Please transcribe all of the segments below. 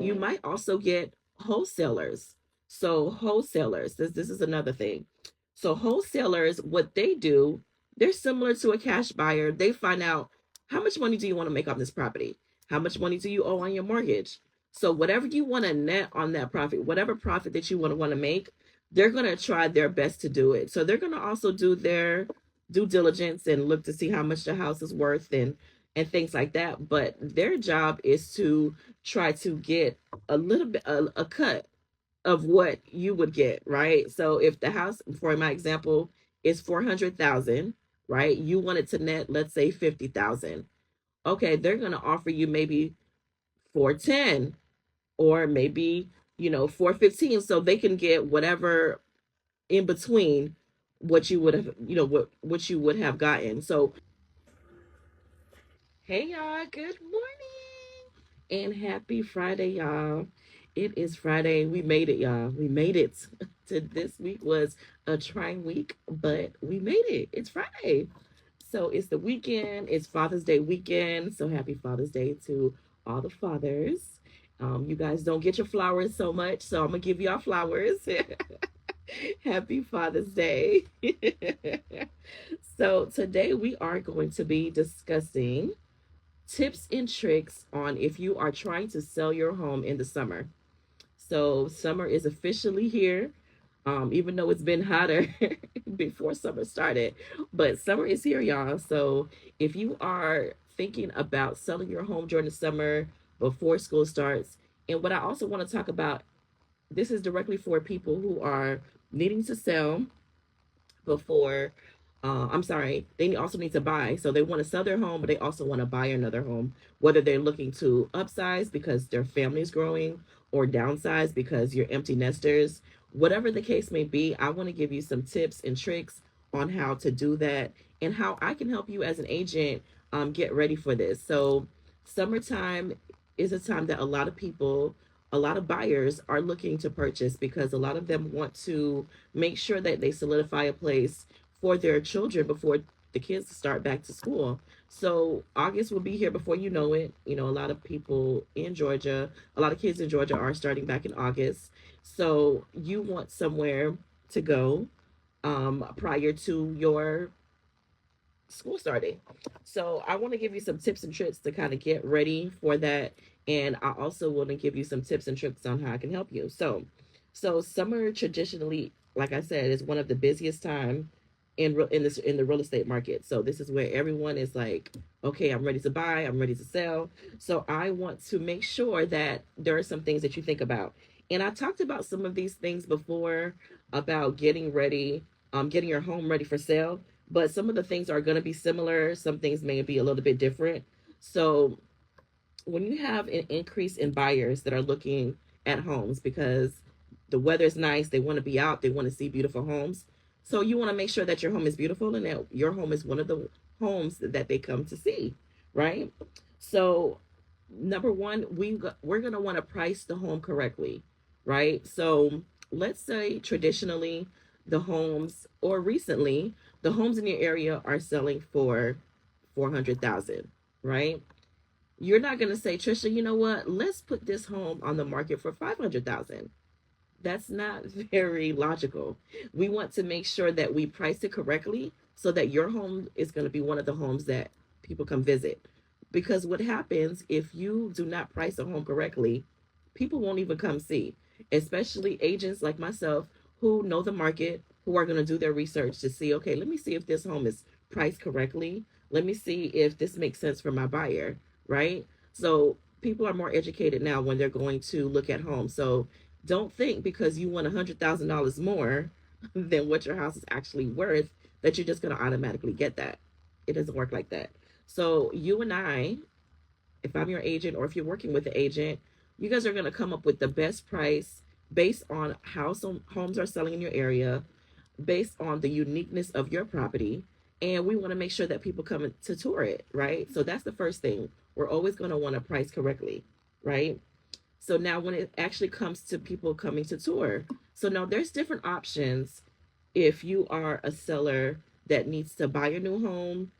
you might also get wholesalers. So wholesalers, this is another thing. So wholesalers, what they do, they're similar to a cash buyer. They find out how much money do you want to make on this property? How much money do you owe on your mortgage? So whatever you want to net on that profit, whatever profit that you want to make, they're going to try their best to do it. So they're going to also do their due diligence and look to see how much the house is worth and things like that. But their job is to try to get a little bit a cut of what you would get, right? So if the house, for my example, is 400,000, right? You want it to net, let's say 50,000. Okay, they're gonna offer you maybe 410 or maybe 415, so they can get whatever in between what you would have what you would have gotten. So hey y'all, good morning and happy Friday, y'all. It is Friday. We made it, y'all. We made it. To this week was a trying week, but we made it. It's Friday. So it's the weekend. It's Father's Day weekend. So happy Father's Day to all the fathers. You guys don't get your flowers so much, so I'm gonna give y'all flowers. Happy Father's Day. So today we are going to be discussing tips and tricks on if you are trying to sell your home in the summer. So summer is officially here, even though it's been hotter before summer started, but summer is here, y'all. So if you are thinking about selling your home during the summer before school starts, and what I also want to talk about, this is directly for people who are needing to sell before I'm sorry, they also need to buy. So they want to sell their home, but they also want to buy another home, whether they're looking to upsize because their family is growing or downsize because you're empty nesters. Whatever the case may be, I want to give you some tips and tricks on how to do that and how I can help you as an agent get ready for this. So summertime is a time that a lot of people, a lot of buyers are looking to purchase because a lot of them want to make sure that they solidify a place for their children before the kids start back to school. So August will be here before you know it. You know, a lot of people in Georgia, a lot of kids in Georgia are starting back in August. So you want somewhere to go prior to your school starting. So I want to give you some tips and tricks to kind of get ready for that. And I also want to give you some tips and tricks on how I can help you. So summer traditionally, like I said, is one of the busiest time in the real estate market. So this is where everyone is like, okay, I'm ready to buy, I'm ready to sell. So I want to make sure that there are some things that you think about. And I talked about some of these things before about getting ready, getting your home ready for sale. But some of the things are going to be similar. Some things may be a little bit different. So when you have an increase in buyers that are looking at homes because the weather is nice, they want to be out, they want to see beautiful homes. So you want to make sure that your home is beautiful and that your home is one of the homes that they come to see, right? So number one, we're going to want to price the home correctly, right? So let's say traditionally the homes or recently the homes in your area are selling for 400,000, right? You're not going to say, Trisha, you know what? Let's put this home on the market for 500,000. That's not very logical. We want to make sure that we price it correctly so that your home is going to be one of the homes that people come visit. Because what happens if you do not price a home correctly, people won't even come see, especially agents like myself who know the market, who are going to do their research to see, okay, let me see if this home is priced correctly. Let me see if this makes sense for my buyer, right? So people are more educated now when they're going to look at homes. So don't think because you want $100,000 more than what your house is actually worth that you're just going to automatically get that. It doesn't work like that. So you and I, if I'm your agent or if you're working with the agent, you guys are going to come up with the best price based on how some homes are selling in your area, based on the uniqueness of your property. And we want to make sure that people come to tour it, right? So that's the first thing. We're always going to want to price correctly, right? So now when it actually comes to people coming to tour, so now there's different options if you are a seller that needs to buy a new home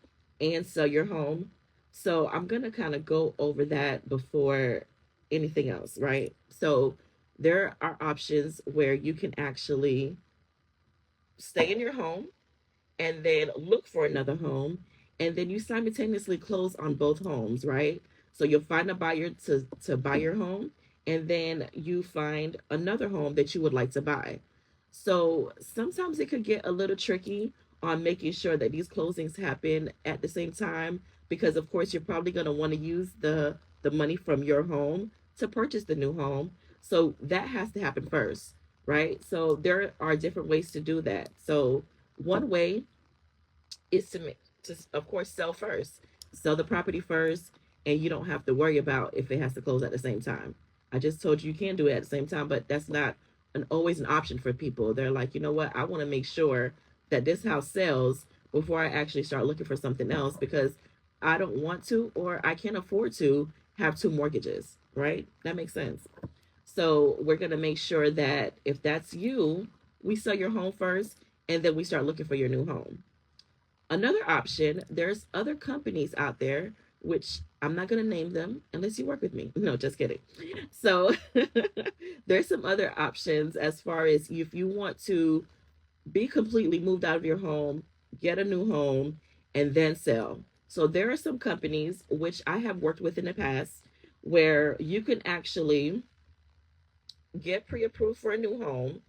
and sell your home. So I'm going to kind of go over that before anything else, right? So there are options where you can actually stay in your home and then look for another home, and then you simultaneously close on both homes, right? So you'll find a buyer to buy your home, and then you find another home that you would like to buy. So sometimes it could get a little tricky on making sure that these closings happen at the same time, because of course you're probably going to want to use the money from your home to purchase the new home. So that has to happen first, right? So there are different ways to do that. So one way is to of course sell first, sell the property first, and you don't have to worry about if it has to close at the same time. I just told you you can do it at the same time, but that's not always an option for people. They're like, you know what, I want to make sure that this house sells before I actually start looking for something else, because I don't want to, or I can't afford to have two mortgages, right? That makes sense. So we're going to make sure that if that's you, we sell your home first, and then we start looking for your new home. Another option, there's other companies out there, which I'm not going to name them unless you work with me. No, just kidding. So there's some other options as far as if you want to be completely moved out of your home, get a new home, and then sell. So there are some companies which I have worked with in the past where you can actually get pre approved for a new home.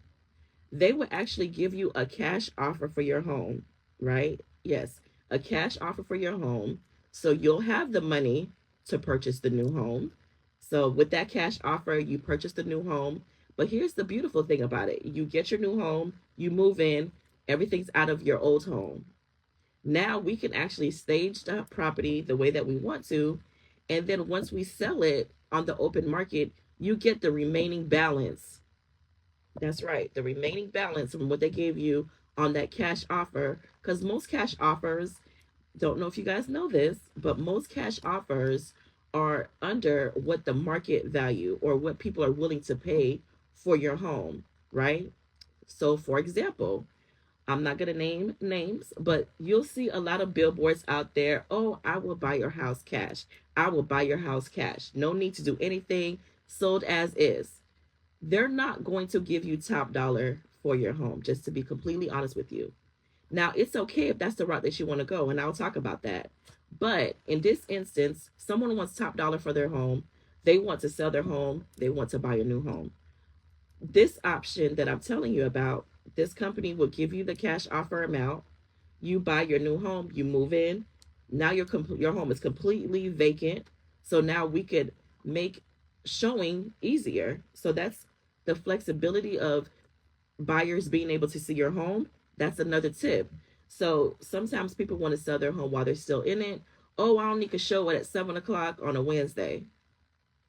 They will actually give you a cash offer for your home, right? Yes, a cash offer for your home. So you'll have the money to purchase the new home. So with that cash offer, you purchase the new home. But here's the beautiful thing about it: you get your new home, you move in, everything's out of your old home. Now we can actually stage the property the way that we want to. And then once we sell it on the open market, you get the remaining balance. That's right. The remaining balance from what they gave you on that cash offer. Because most cash offers, don't know if you guys know this, but most cash offers are under what the market value or what people are willing to pay for your home, right? So, for example, I'm not going to name names, but you'll see a lot of billboards out there. Oh, I will buy your house cash. I will buy your house cash. No need to do anything, sold as is. They're not going to give you top dollar for your home, just to be completely honest with you. Now, it's okay if that's the route that you want to go, and I'll talk about that. But in this instance, someone wants top dollar for their home. They want to sell their home. They want to buy a new home. This option that I'm telling you about, this company will give you the cash offer amount. You buy your new home, you move in. Now your home is completely vacant. So now we could make showing easier. So that's the flexibility of buyers being able to see your home. That's another tip. So sometimes people want to sell their home while they're still in it. Oh, I don't need to show it at 7 o'clock on a Wednesday.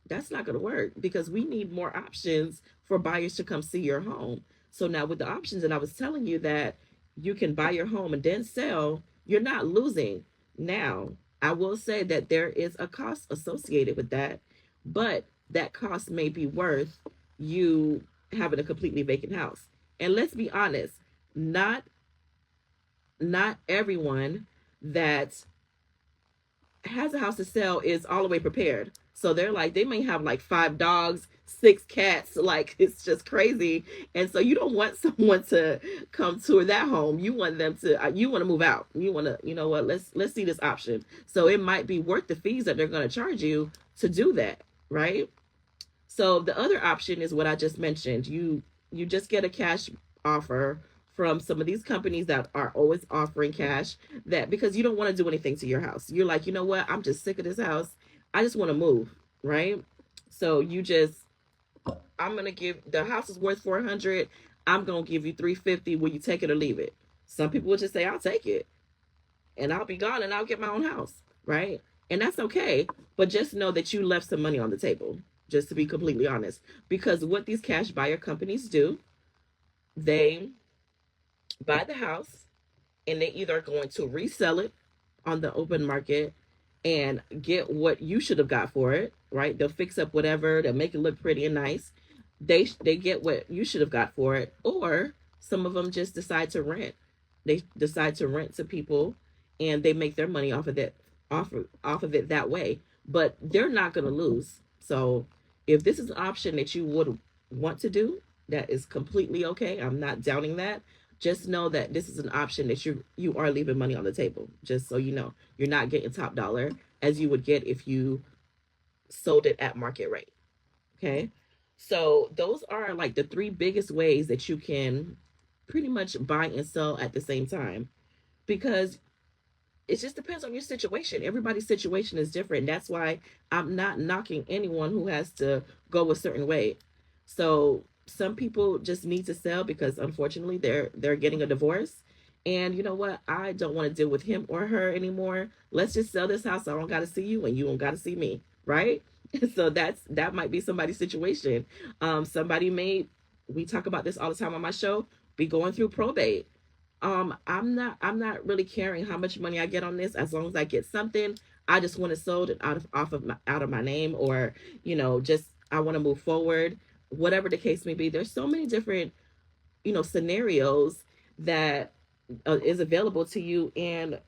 That's not going to work, because we need more options for buyers to come see your home. So now with the options that I was telling you, that you can buy your home and then sell, you're not losing. Now, I will say that there is a cost associated with that, but that cost may be worth you having a completely vacant house. And let's be honest, not everyone that has a house to sell is all the way prepared. So they're like, they may have like 5 dogs, 6 cats, like it's just crazy. And so you don't want someone to come tour that home. You want them to, you want to move out. You want to, you know what, let's see this option. So it might be worth the fees that they're going to charge you to do that, right? So the other option is what I just mentioned. You just get a cash offer from some of these companies that are always offering cash, that because you don't want to do anything to your house. You're like, you know what? I'm just sick of this house. I just want to move, right? So you just, I'm going to give, the house is worth 400. I'm going to give you 350. Will you take it or leave it? Some people will just say, I'll take it and I'll be gone and I'll get my own house, right? And that's okay. But just know that you left some money on the table, just to be completely honest. Because what these cash buyer companies do, they buy the house and they either are going to resell it on the open market and get what you should have got for it, right? They'll fix up whatever, they'll make it look pretty and nice. They get what you should have got for it, or some of them just decide to rent. They decide to rent to people and they make their money off of it that way. But they're not going to lose. So if this is an option that you would want to do, that is completely okay. I'm not doubting that. Just know that this is an option that you are leaving money on the table. Just so you know, you're not getting top dollar as you would get if you sold it at market rate. Okay. So those are like the three biggest ways that you can pretty much buy and sell at the same time, because it just depends on your situation. Everybody's situation is different. That's why I'm not knocking anyone who has to go a certain way. So some people just need to sell because unfortunately they're getting a divorce. And you know what? I don't want to deal with him or her anymore. Let's just sell this house. I don't got to see you and you don't got to see me, right? So that might be somebody's situation. Somebody may, we talk about this all the time on my show, be going through probate. I'm not really caring how much money I get on this, as long as I get something. I just want it sold and out of my name, or just I want to move forward, whatever the case may be. There's so many different scenarios that is available to you, and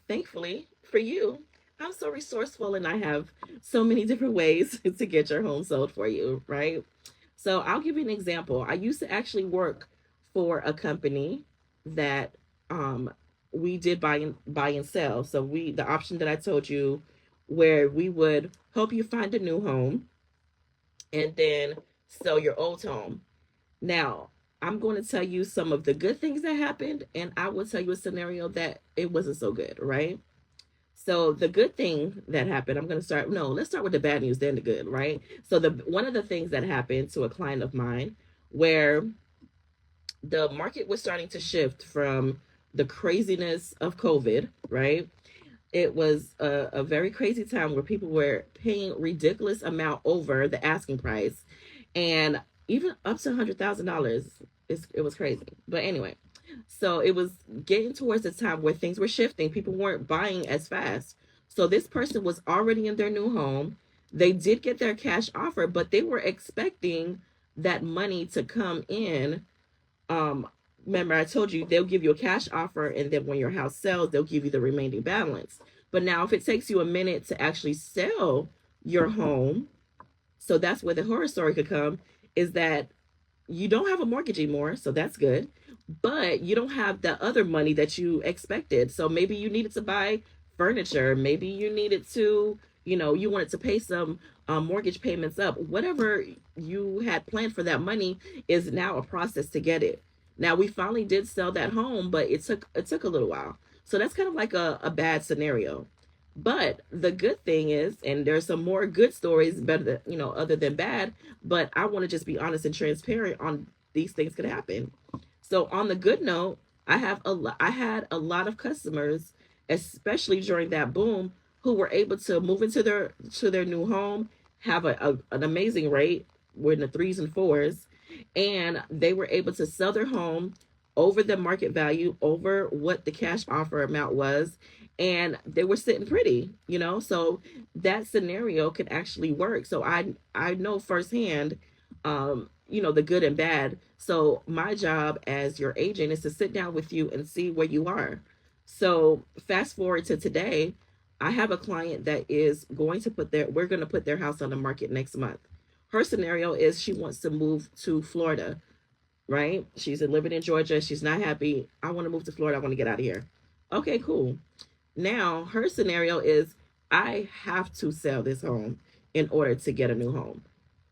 thankfully for you, I'm so resourceful and I have so many different ways to get your home sold for you, right? So I'll give you an example. I used to actually work for a company that um we did buy and sell. So the option that I told you, where we would help you find a new home and then sell your old home. Now, I'm going to tell you some of the good things that happened, and I will tell you a scenario that it wasn't so good, right? So the good thing that happened, I'm going to start. No, let's start with the bad news, then the good, right? So the one of the things that happened to a client of mine, where the market was starting to shift from the craziness of COVID, right? It was a very crazy time where people were paying ridiculous amount over the asking price, and even up to $100,000. It was crazy. But anyway, so it was getting towards the time where things were shifting. People weren't buying as fast. So this person was already in their new home. They did get their cash offer, but they were expecting that money to come in. um Remember, I told you they'll give you a cash offer, and then when your house sells, they'll give you the remaining balance. But now if it takes you a minute to actually sell your home, so that's where the horror story could come, is that you don't have a mortgage anymore, so that's good. But you don't have the other money that you expected. So maybe you needed to buy furniture. Maybe you needed to, you wanted to pay some mortgage payments up. Whatever you had planned for that money is now a process to get it. Now we finally did sell that home, but it took a little while. So that's kind of like a bad scenario. But the good thing is, and there's some more good stories, better than, other than bad, but I want to just be honest and transparent on these things could happen. So on the good note, I had a lot of customers, especially during that boom, who were able to move into their new home, have an amazing rate. We're in the threes and fours, and they were able to sell their home over the market value, over what the cash offer amount was, and they were sitting pretty. So that scenario can actually work. So I know firsthand, the good and bad. So my job as your agent is to sit down with you and see where you are. So fast forward to today, I have a client that is going to we're going to put their house on the market next month. Her scenario is she wants to move to Florida, right? She's living in Georgia. She's not happy. I want to move to Florida. I want to get out of here. Okay, cool. Now her scenario is, I have to sell this home in order to get a new home.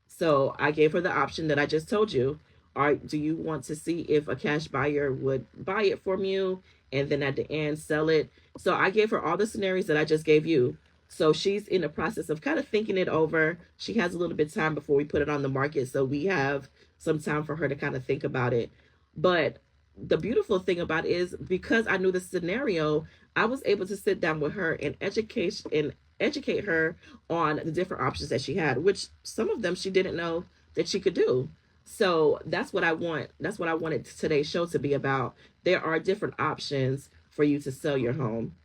So I gave her the option that I just told you. Or do you want to see if a cash buyer would buy it from you and then at the end sell it? So I gave her all the scenarios that I just gave you. So she's in the process of kind of thinking it over. She has a little bit of time before we put it on the market. So we have some time for her to kind of think about it. But the beautiful thing about it is, because I knew the scenario, I was able to sit down with her and educate her on the different options that she had, which some of them she didn't know that she could do. So that's what I want. That's what I wanted today's show to be about. There are different options for you to sell your home,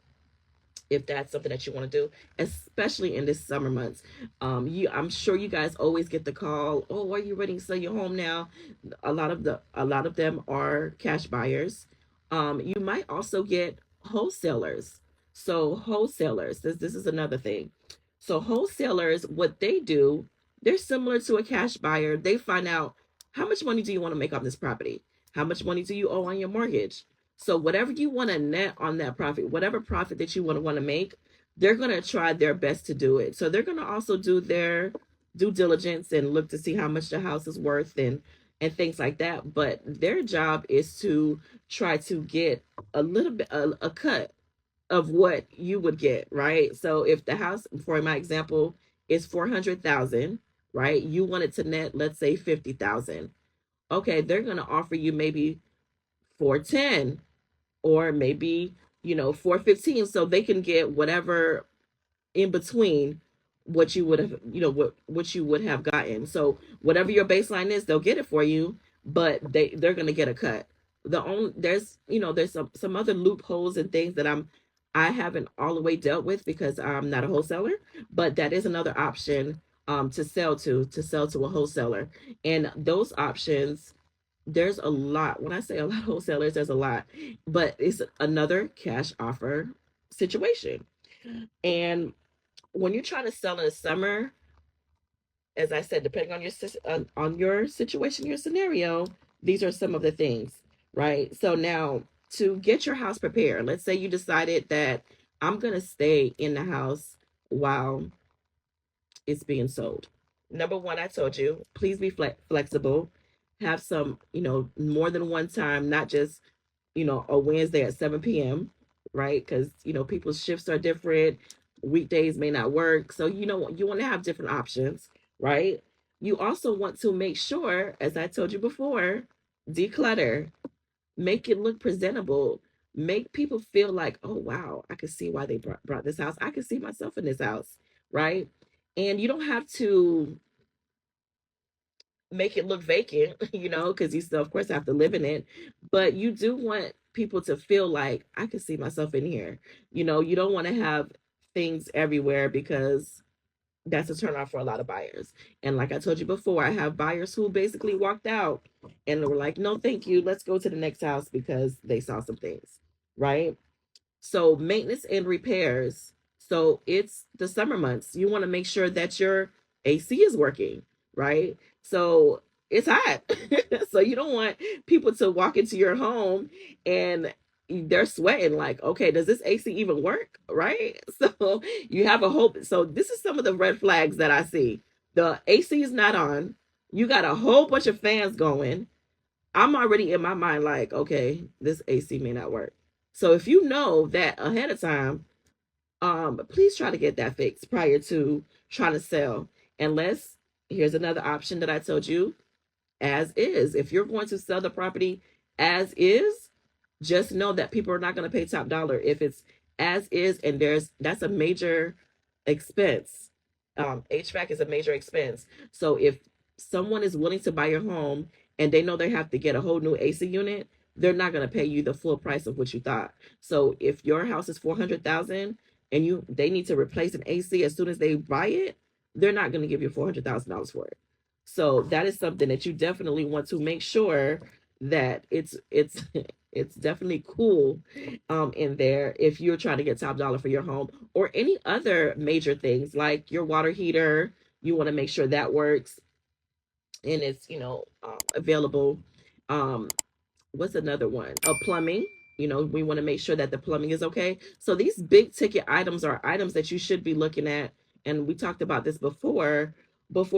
if that's something that you want to do, especially in this summer months. I'm sure you guys always get the call, oh, are you ready to sell your home now? A lot of them are cash buyers. You might also get wholesalers. So wholesalers, this is another thing. So wholesalers, what they do they're similar to a cash buyer. They find out how much money do you want to make on this property? How much money do you owe on your mortgage? So whatever you want to net on that profit, whatever profit that you want to make, they're going to try their best to do it. So they're going to also do their due diligence and look to see how much the house is worth and things like that. But their job is to try to get a little bit a cut of what you would get, right? So if the house, for my example, is 400,000, right? You want it to net, let's say 50,000. Okay, they're gonna offer you maybe 410 or maybe 415, so they can get whatever in between what you would have, what you would have gotten. So whatever your baseline is, they'll get it for you, but they're gonna get a cut. There's some other loopholes and things that I haven't all the way dealt with because I'm not a wholesaler, but that is another option to sell to a wholesaler. And those options, there's a lot. When I say a lot of wholesalers, there's a lot, but it's another cash offer situation. And when you're trying to sell in the summer, as I said, depending on your situation, your scenario, these are some of the things, right? So now to get your house prepared, let's say you decided that I'm gonna stay in the house while it's being sold. Number one, I told you, please be flexible. Have some, more than one time, not just a Wednesday at 7 p.m., right? Because, people's shifts are different. Weekdays may not work. So, you want to have different options, right? You also want to make sure, as I told you before, declutter, make it look presentable, make people feel like, oh, wow, I can see why they brought this house. I can see myself in this house, right? And you don't have to make it look vacant, because you still, of course, have to live in it. But you do want people to feel like I can see myself in here. You don't want to have things everywhere because that's a turnoff for a lot of buyers. And like I told you before, I have buyers who basically walked out and were like, no, thank you. Let's go to the next house because they saw some things, right? So maintenance and repairs. So it's the summer months. You want to make sure that your AC is working, right? So it's hot. So you don't want people to walk into your home and they're sweating like, okay, does this AC even work? Right? So you have a hope. So this is some of the red flags that I see. The AC is not on. You got a whole bunch of fans going. I'm already in my mind like, okay, this AC may not work. So if you know that ahead of time, please try to get that fixed prior to trying to sell. Unless, here's another option that I told you, as is. If you're going to sell the property as is, just know that people are not going to pay top dollar if it's as is, and that's a major expense. HVAC is a major expense. So if someone is willing to buy your home and they know they have to get a whole new AC unit, they're not going to pay you the full price of what you thought. So if your house is 400,000 and they need to replace an AC as soon as they buy it, they're not going to give you $400,000 for it. So that is something that you definitely want to make sure that it's it's definitely cool in there if you're trying to get top dollar for your home or any other major things like your water heater. You want to make sure that works and it's available. um what's another one? Plumbing. We want to make sure that the plumbing is okay. So these big ticket items are items that you should be looking at. And we talked about this before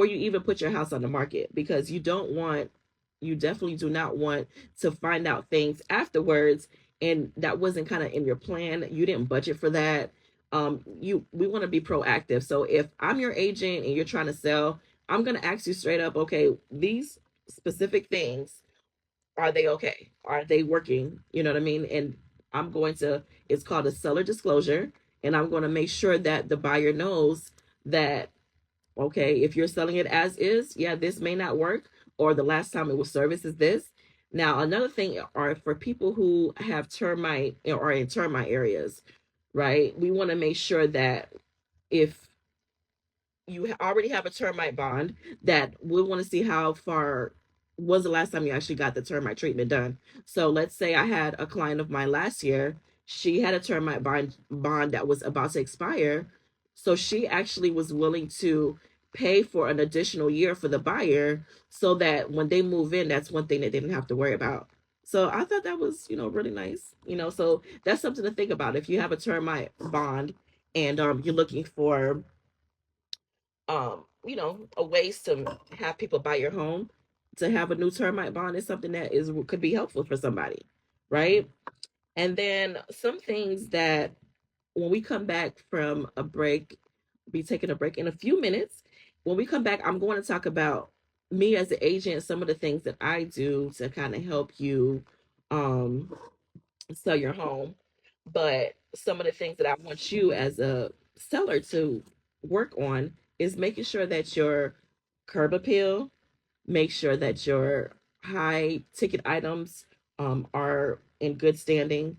you even put your house on the market, because you definitely do not want to find out things afterwards. And that wasn't kind of in your plan. You didn't budget for that. We want to be proactive. So if I'm your agent and you're trying to sell, I'm going to ask you straight up, okay, these specific things, are they okay? Are they working? You know what I mean? And it's called a seller disclosure. And I'm going to make sure that the buyer knows that, okay, if you're selling it as is, yeah, this may not work, or the last time it was serviced is this. Now, another thing are for people who have termite or are in termite areas, right? We want to make sure that if you already have a termite bond, that we want to see how far was the last time you actually got the termite treatment done. So let's say I had a client of mine last year. She had a termite bond that was about to expire. So she actually was willing to pay for an additional year for the buyer so that when they move in, that's one thing that they didn't have to worry about. So I thought that was, really nice. So that's something to think about. If you have a termite bond and you're looking for a ways to have people buy your home, to have a new termite bond is something that is could be helpful for somebody, right? And then some things that when we come back from a break, be taking a break in a few minutes. When we come back, I'm going to talk about me as an agent, some of the things that I do to kind of help you um, sell your home. But some of the things that I want you as a seller to work on is making sure that your curb appeal, make sure that your high ticket items are in good standing.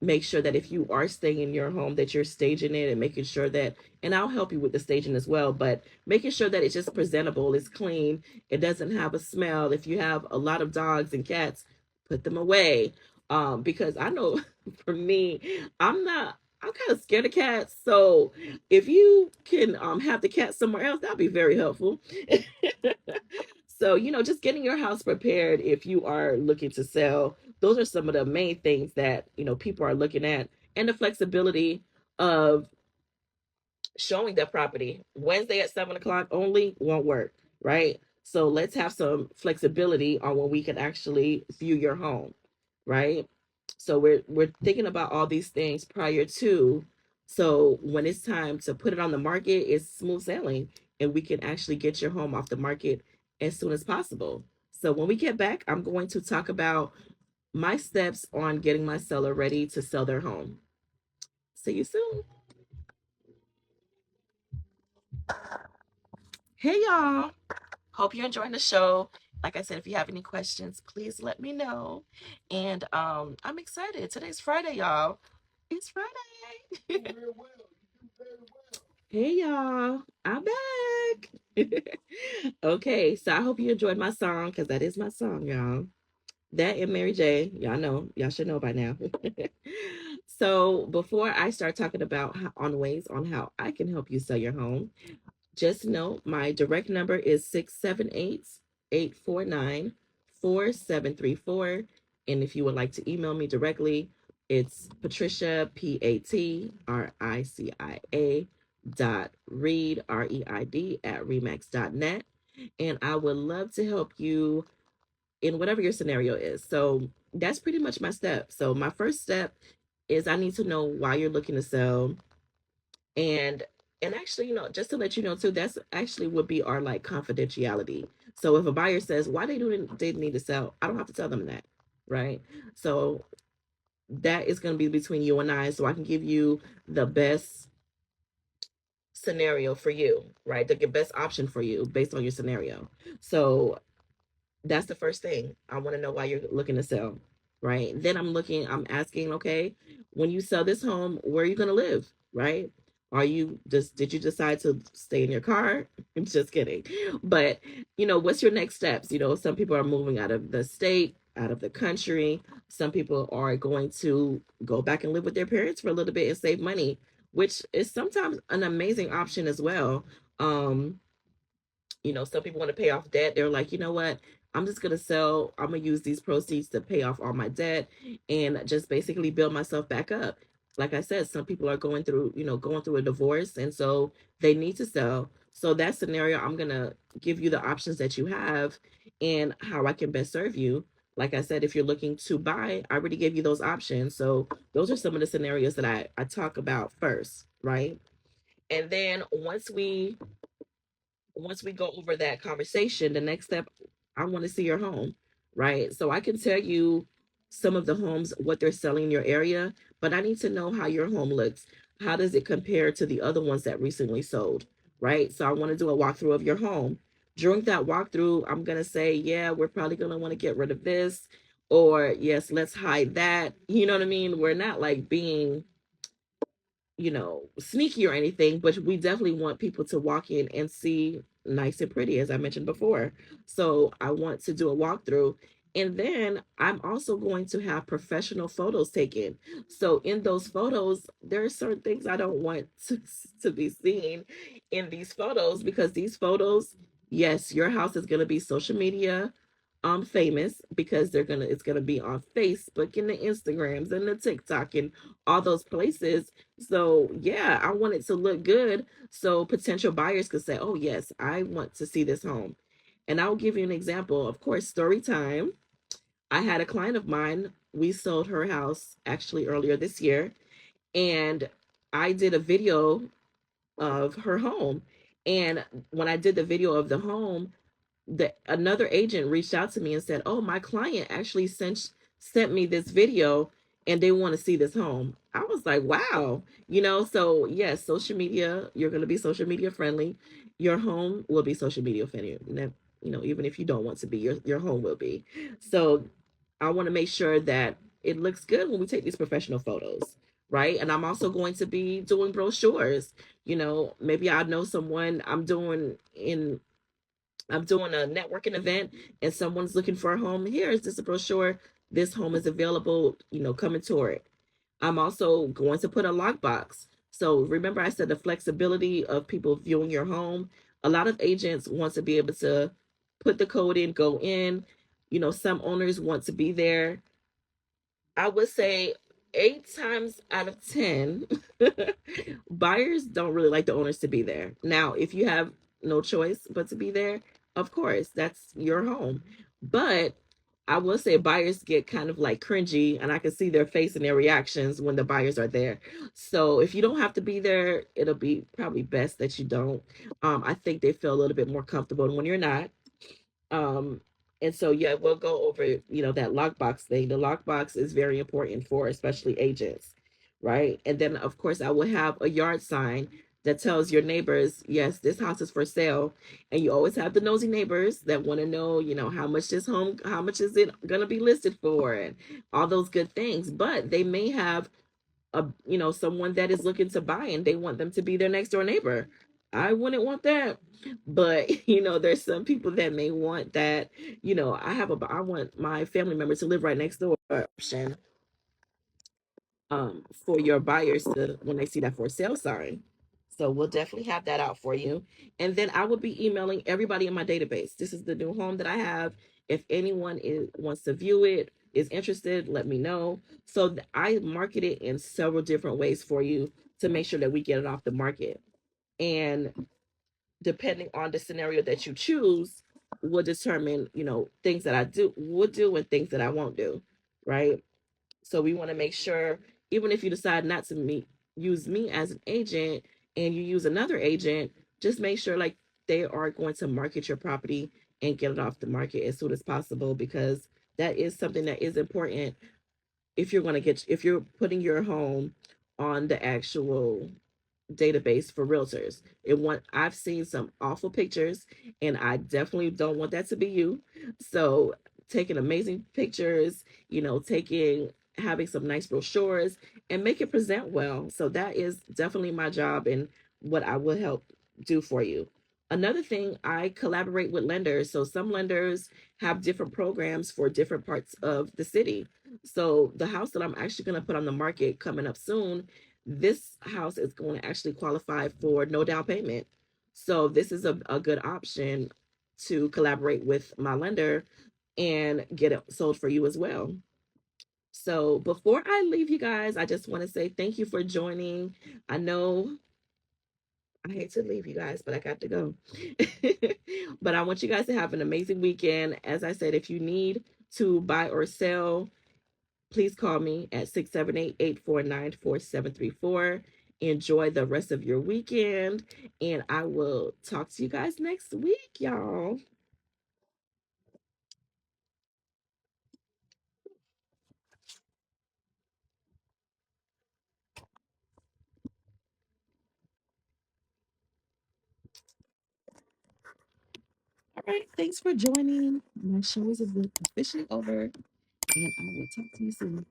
Make sure that if you are staying in your home, that you're staging it and making sure that, and I'll help you with the staging as well, but making sure that it's just presentable, it's clean, it doesn't have a smell. If you have a lot of dogs and cats, put them away. Because I know for me, I'm kind of scared of cats. So if you can have the cat somewhere else, that'd be very helpful. So, just getting your house prepared if you are looking to sell, those are some of the main things that, people are looking at. And the flexibility of showing their property. Wednesday at 7 o'clock only won't work, right? So let's have some flexibility on when we can actually view your home, right? So we're thinking about all these things prior to, so when it's time to put it on the market, it's smooth sailing and we can actually get your home off the market as soon as possible. So when we get back, I'm going to talk about my steps on getting my seller ready to sell their home. See you soon. Hey y'all. Hope you're enjoying the show. Like I said, if you have any questions, please let me know. And I'm excited. Today's Friday, y'all. It's Friday. Hey y'all, I'm back. Okay, so I hope you enjoyed my song because that is my song, y'all. That and Mary J. Y'all know, y'all should know by now. So before I start talking about on ways on how I can help you sell your home, just know my direct number is 678-849-4734. And if you would like to email me directly, it's Patricia, Patricia .Reid, REID at remax.net. And I would love to help you in whatever your scenario is. So that's pretty much my step. So my first step is I need to know why you're looking to sell. And actually, just to let you know too, that's actually would be our like confidentiality. So if a buyer says why they need to sell, I don't have to tell them that, right? So that is going to be between you and I, so I can give you the best scenario for you, right? The best option for you based on your scenario. So that's the first thing. I want to know why you're looking to sell, right? Then I'm asking, okay, when you sell this home, where are you going to live, right? Did you decide to stay in your car? I'm just kidding. But, what's your next steps? Some people are moving out of the state, out of the country. Some people are going to go back and live with their parents for a little bit and save money, which is sometimes an amazing option as well. Um, some people want to pay off debt. They're like, you know what? I'm just going to sell. I'm going to use these proceeds to pay off all my debt and just basically build myself back up. Like I said, some people are going through a divorce. And so they need to sell. So that scenario, I'm going to give you the options that you have and how I can best serve you. Like I said, if you're looking to buy, I already gave you those options. So those are some of the scenarios that I talk about first, right? And then once we go over that conversation, the next step, I want to see your home, right? So I can tell you some of the homes, what they're selling in your area, but I need to know how your home looks. How does it compare to the other ones that recently sold, right? So I want to do a walkthrough of your home. During that walkthrough, I'm going to say, yeah, we're probably going to want to get rid of this, or yes, let's hide that. You know what I mean? We're not like being sneaky or anything, but we definitely want people to walk in and see nice and pretty, as I mentioned before. So I want to do a walkthrough. And then I'm also going to have professional photos taken. So in those photos, there are certain things I don't want to be seen in these photos, because these photos, yes, your house is going to be social media famous, because it's gonna be on Facebook and the Instagrams and the TikTok and all those places. So yeah, I want it to look good so potential buyers could say, oh yes, I want to see this home. And I'll give you an example. Of course, story time. I had a client of mine, we sold her house actually earlier this year, and I did a video of her home. And when I did the video of the home, another agent reached out to me and said, "Oh, my client actually sent me this video and they want to see this home." I was like, "Wow." So yes, social media, you're going to be social media friendly. Your home will be social media friendly. Even if you don't want to be, your home will be. So I want to make sure that it looks good when we take these professional photos, right? And I'm also going to be doing brochures. Maybe I know someone I'm doing a networking event and someone's looking for a home. Here is this a brochure. This home is available, come and tour it. I'm also going to put a lockbox. So remember I said the flexibility of people viewing your home. A lot of agents want to be able to put the code in, go in. Some owners want to be there. I would say 8 times out of 10, buyers don't really like the owners to be there. Now, if you have no choice but to be there, of course, that's your home. But I will say buyers get kind of like cringy, and I can see their face and their reactions when the buyers are there. So if you don't have to be there, it'll be probably best that you don't. I think they feel a little bit more comfortable when you're not. Um, and so yeah, we'll go over, that lockbox thing. The lockbox is very important for especially agents, right? And then of course I will have a yard sign that tells your neighbors, yes, this house is for sale. And you always have the nosy neighbors that want to know, how much is it gonna be listed for, and all those good things. But they may have someone that is looking to buy and they want them to be their next door neighbor. I wouldn't want that. But there's some people that may want that. I want my family member to live right next door option, for your buyers to, when they see that for sale sign. So we'll definitely have that out for you. And then I will be emailing everybody in my database. This is the new home that I have. If anyone wants to view it, is interested, let me know. So I market it in several different ways for you to make sure that we get it off the market. And depending on the scenario that you choose, will determine, things that I would do and things that I won't do. Right. So we want to make sure, even if you decide not to use me as an agent and you use another agent, just make sure like they are going to market your property and get it off the market as soon as possible, because that is something that is important if you're putting your home on the actual database for realtors. I've seen some awful pictures and I definitely don't want that to be you. So taking amazing pictures, taking having some nice brochures and make it present well. So that is definitely my job and what I will help do for you. Another thing, I collaborate with lenders. So some lenders have different programs for different parts of the city. So the house that I'm actually going to put on the market coming up soon, this house is going to actually qualify for no down payment. So this is a good option to collaborate with my lender and get it sold for you as well. So before I leave you guys, I just want to say thank you for joining. I know I hate to leave you guys, but I got to go. But I want you guys to have an amazing weekend. As I said, if you need to buy or sell, please call me at 678-849-4734. Enjoy the rest of your weekend, and I will talk to you guys next week, y'all. All right, thanks for joining. My show is officially over, and I will talk to you soon.